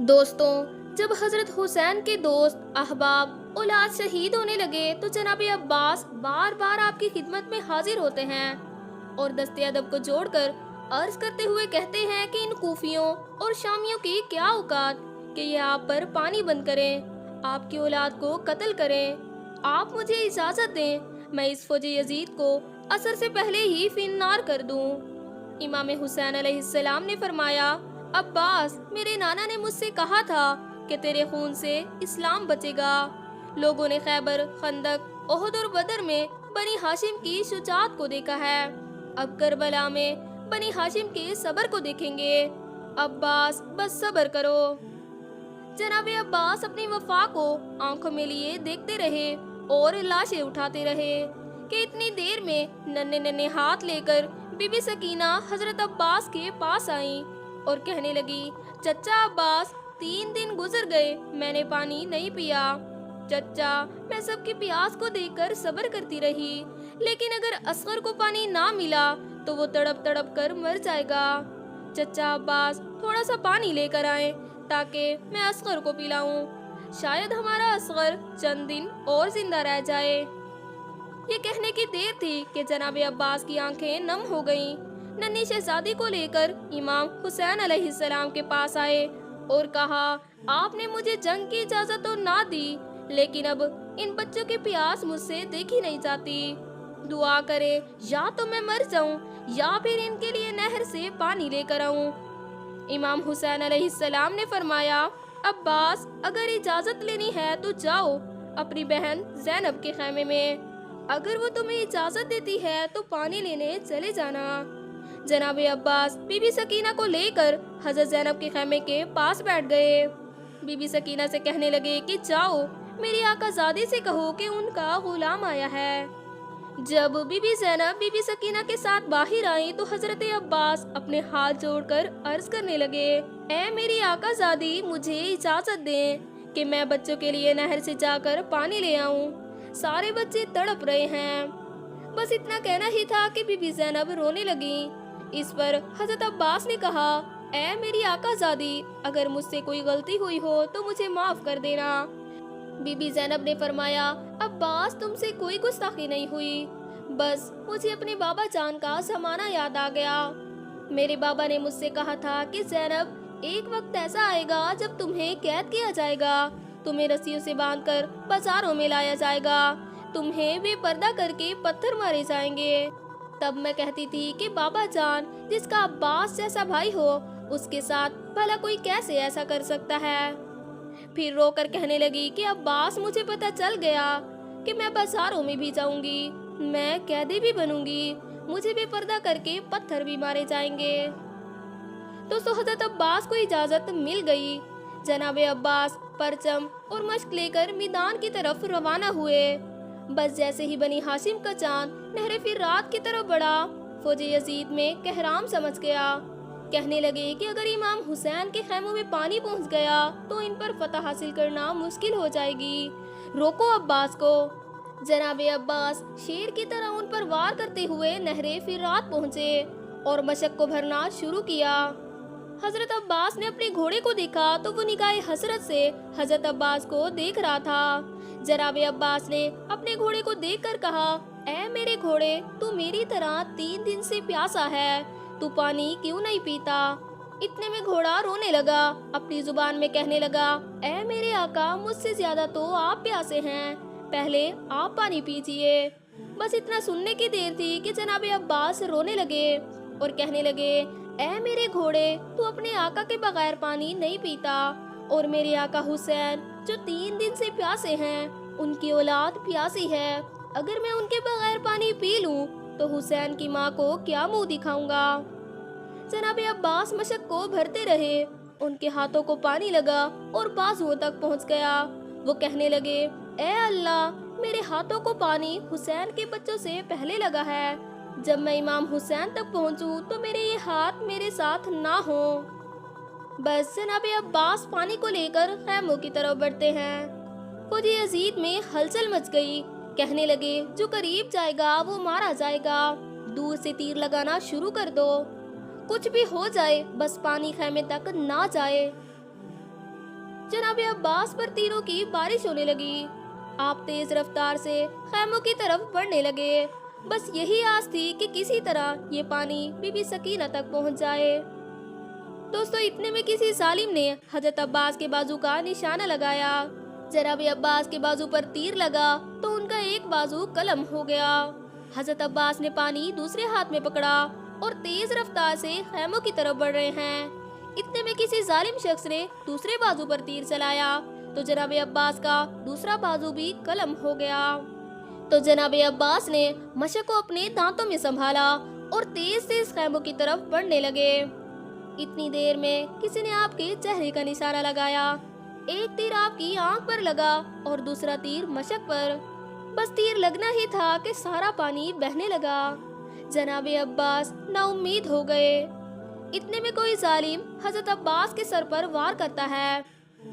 दोस्तों, जब हजरत हुसैन के दोस्त अहबाब औलाद शहीद होने लगे तो जनाब अब्बास बार बार आपकी खिदमत में हाजिर होते हैं और दस्ते अदब को जोड़कर अर्ज करते हुए कहते हैं कि इन कूफियों और शामियों की क्या औकात कि ये आप पर पानी बंद करें, आपकी औलाद को कत्ल करें। आप मुझे इजाज़त दें, मैं इस फौजी यजीद को असर से पहले ही फिन्नार कर दूं। इमाम हुसैन अलैहिस्सलाम ने फरमाया, अब्बास, मेरे नाना ने मुझसे कहा था कि तेरे खून से इस्लाम बचेगा। लोगों ने खैबर, खंदक, ओहद और बदर में बनी हाशिम की शुजाअत को देखा है, अब करबला में बनी हाशिम के सब्र को देखेंगे। अब्बास, बस सब्र करो। जनाब अब्बास अपनी वफा को आंखों में लिए देखते रहे और लाशें उठाते रहे कि इतनी देर में नन्हे नन्हे हाथ लेकर बीबी सकीना हजरत अब्बास के पास आई और कहने लगी, चचा अब्बास, 3 दिन गुजर गए, मैंने पानी नहीं पिया। चचा, मैं सबकी प्यास को देखकर सब्र करती रही, लेकिन अगर असगर को पानी ना मिला तो वो तड़प तड़प कर मर जाएगा। चचा अब्बास, थोड़ा सा पानी लेकर आए ताकि मैं असगर को पिलाऊं, शायद हमारा असगर चंद दिन और जिंदा रह जाए। ये कहने की देर थी कि जनाब अब्बास की आंखें नम हो गईं। नन्ही शहजादी को लेकर इमाम हुसैन अलैहिस्सलाम के पास आए और कहा, आपने मुझे जंग की इजाजत तो ना दी, लेकिन अब इन बच्चों की प्यास मुझसे देखी नहीं जाती। दुआ करे या तो मैं मर जाऊं या फिर इनके लिए नहर से पानी लेकर आऊं। इमाम हुसैन अलैहिस्सलाम ने फरमाया, अब्बास, अगर इजाजत लेनी है तो जाओ अपनी बहन ज़ैनब के खैमे में, अगर वो तुम्हें इजाजत देती है तो पानी लेने चले जाना। जनाब अब्बास बीबी सकीना को लेकर हजरत ज़ैनब के खैमे के पास बैठ गए। बीबी सकीना से कहने लगे कि जाओ मेरी आकाज़ादी से कहो कि उनका गुलाम आया है। जब बीबी ज़ैनब बीबी सकीना के साथ बाहर आई तो हजरत अब्बास अपने हाथ जोड़कर अर्ज करने लगे, ऐ मेरी आकाज़ादी, मुझे इजाज़त दें कि मैं बच्चों के लिए नहर से जाकर पानी ले आऊं। सारे बच्चे तड़प रहे हैं। बस इतना कहना ही था कि बीबी ज़ैनब रोने लगी। इस पर हजरत अब्बास ने कहा, ऐ मेरी आकाज़ादी, अगर मुझसे कोई गलती हुई हो तो मुझे माफ़ कर देना। बीबी ज़ैनब ने फरमाया, अब्बास, तुमसे कोई गुस्ताखी नहीं हुई, बस मुझे अपने बाबा जान का ज़माना याद आ गया। मेरे बाबा ने मुझसे कहा था कि ज़ैनब, एक वक्त ऐसा आएगा जब तुम्हें कैद किया जाएगा, तुम्हें रस्सियों से बांधकर बाजारों में लाया जाएगा, तुम्हें बेपर्दा करके पत्थर मारे जाएंगे। तब मैं कहती थी कि बाबा जान, जिसका अब्बास जैसा भाई हो, उसके साथ भला कोई कैसे ऐसा कर सकता है। फिर रोकर कहने लगी कि अब्बास, मुझे पता चल गया कि मैं बाजारों में भी जाऊंगी, मैं कैदी भी बनूंगी, मुझे बेपर्दा करके पत्थर भी मारे जाएंगे। तो हजरत अब्बास को इजाजत मिल गई। जनाब अब्बास परचम और मश्क लेकर मैदान की तरफ रवाना हुए। बस जैसे ही बनी हाशिम का चांद नहरे फिर रात की तरफ बढ़ा, फौजी यजीद में कहराम समझ गया। कहने लगे कि अगर इमाम हुसैन के खैमों में पानी पहुंच गया तो इन पर फतह हासिल करना मुश्किल हो जाएगी, रोको अब्बास को। जनाब अब्बास शेर की तरह उन पर वार करते हुए नहरे फिर रात पहुंचे और मशक को भरना शुरू किया। हजरत अब्बास ने अपने घोड़े को देखा तो वो निगाहे हसरत से हजरत अब्बास को देख रहा था। जनाब अब्बास ने अपने घोड़े को देखकर कहा, ऐ मेरे घोड़े, तू मेरी तरह 3 दिन से प्यासा है, तू पानी क्यों नहीं पीता। इतने में घोड़ा रोने लगा, अपनी जुबान में कहने लगा, ऐ मेरे आका, मुझसे ज्यादा तो आप प्यासे हैं, पहले आप पानी पीजिए। बस इतना सुनने की देर थी कि जनाब अब्बास रोने लगे और कहने लगे, ऐ मेरे घोड़े, तू अपने आका के बगैर पानी नहीं पीता, और मेरे आका हुसैन जो 3 दिन से प्यासे हैं, उनकी औलाद प्यासी है, अगर मैं उनके बगैर पानी पी लूं तो हुसैन की माँ को क्या मुंह दिखाऊंगा। जनाब अब्बास मशक को भरते रहे, उनके हाथों को पानी लगा और बाजुओं तक पहुंच गया। वो कहने लगे, ए अल्लाह, मेरे हाथों को पानी हुसैन के बच्चों से पहले लगा है, जब मैं इमाम हुसैन तक पहुंचूं तो मेरे ये हाथ मेरे साथ ना हो। बस जनाब अब्बास पानी को लेकर खैमों की तरफ बढ़ते हैं। फौजी यजीद में हलचल मच गई। कहने लगे, जो करीब जाएगा वो मारा जाएगा, दूर से तीर लगाना शुरू कर दो, कुछ भी हो जाए बस पानी खैमे तक ना जाए। जनाब अब्बास पर तीरों की बारिश होने लगी। आप तेज रफ्तार से खैमों की तरफ बढ़ने लगे। बस यही आस थी कि किसी तरह ये पानी बीबी सकीना तक पहुंच जाए। दोस्तों, इतने में किसी जालिम ने हजरत अब्बास के बाजू का निशाना लगाया। जनाब अब्बास के बाजू पर तीर लगा तो उनका एक बाजू कलम हो गया। हजरत अब्बास ने पानी दूसरे हाथ में पकड़ा और तेज रफ्तार से खैमों की तरफ बढ़ रहे हैं। इतने में किसी जालिम शख्स ने दूसरे बाजू पर तीर चलाया तो जनाब अब्बास का दूसरा बाजू भी कलम हो गया। तो जनाब अब्बास ने मशक को अपने दांतों में संभाला और तेज तेज खैमों की तरफ बढ़ने लगे। इतनी देर में किसी ने आपके चेहरे का निशाना लगाया। एक तीर आपकी आंख पर लगा और दूसरा तीर मशक पर। बस तीर लगना ही था कि सारा पानी बहने लगा। जनाब अब्बास नाउम्मीद हो गए। इतने में कोई जालिम हजरत अब्बास के सर पर वार करता है।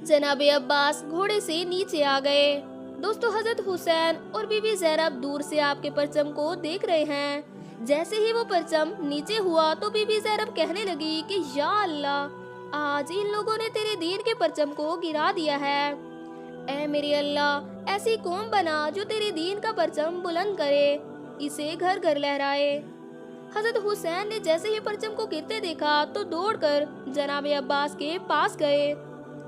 जनाब अब्बास घोड़े से नीचे आ गए। दोस्तों, हजरत हुसैन और बीबी ज़ैनब दूर से आपके परचम को देख रहे हैं। जैसे ही वो परचम नीचे हुआ तो बीबी ज़ैनब कहने लगी कि या अल्लाह, आज इन लोगों ने तेरे दीन के परचम को गिरा दिया है। ऐ मेरे अल्लाह, ऐसी कौम बना जो तेरे दीन का परचम बुलंद करे, इसे घर घर लहराए। हजरत हुसैन ने जैसे ही परचम को गिरते देखा तो दौड़कर जनाब अब्बास के पास गए,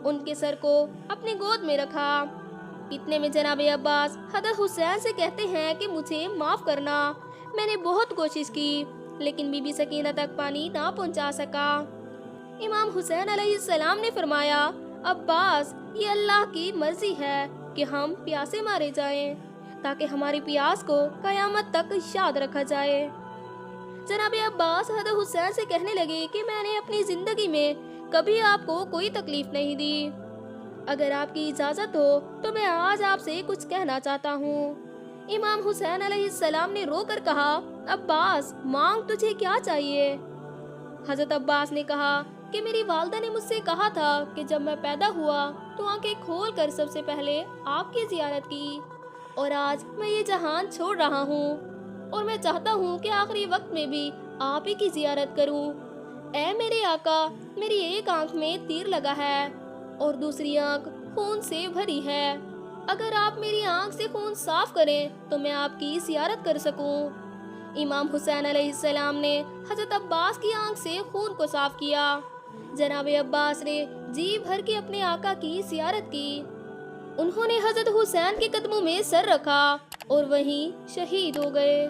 उनके सर को अपनी गोद में रखा। इतने में जनाब अब्बास हजरत हुसैन से कहते हैं कि मुझे माफ करना, मैंने बहुत कोशिश की लेकिन बीबी सकीना तक पानी ना पहुंचा सका। इमाम हुसैन अलैहिस्सलाम ने फरमाया, अब्बास, ये अल्लाह की मर्जी है कि हम प्यासे मारे जाएं, ताकि हमारी प्यास को कयामत तक याद रखा जाए। जनाब अब्बास हजरत हुसैन से कहने लगे कि मैंने अपनी जिंदगी में कभी आपको कोई तकलीफ नहीं दी। अगर आपकी इजाजत हो तो मैं आज आपसे कुछ कहना चाहता हूँ। इमाम हुसैन अलैहिस्सलाम ने रोकर कहा, अब्बास, मांग, तुझे क्या चाहिए? हजरत अब्बास ने कहा कि मेरी वालदा ने मुझसे कहा था कि जब मैं पैदा हुआ तो आंखें खोल कर सबसे पहले आपकी जियारत की, और आज मैं ये जहान छोड़ रहा हूँ और मैं चाहता हूँ कि आखिरी वक्त में भी आप ही की जियारत करूँ। ऐ मेरे आका, मेरी एक आंख में तीर लगा है और दूसरी आंख खून से भरी है। अगर आप मेरी आंख से खून साफ करें तो मैं आपकी जियारत कर सकूं। इमाम हुसैन अलैहिस्सलाम ने हजरत अब्बास की आंख से खून को साफ किया। जनाब अब्बास ने जी भर के अपने आका की जियारत की। उन्होंने हजरत हुसैन के कदमों में सर रखा और वहीं शहीद हो गए।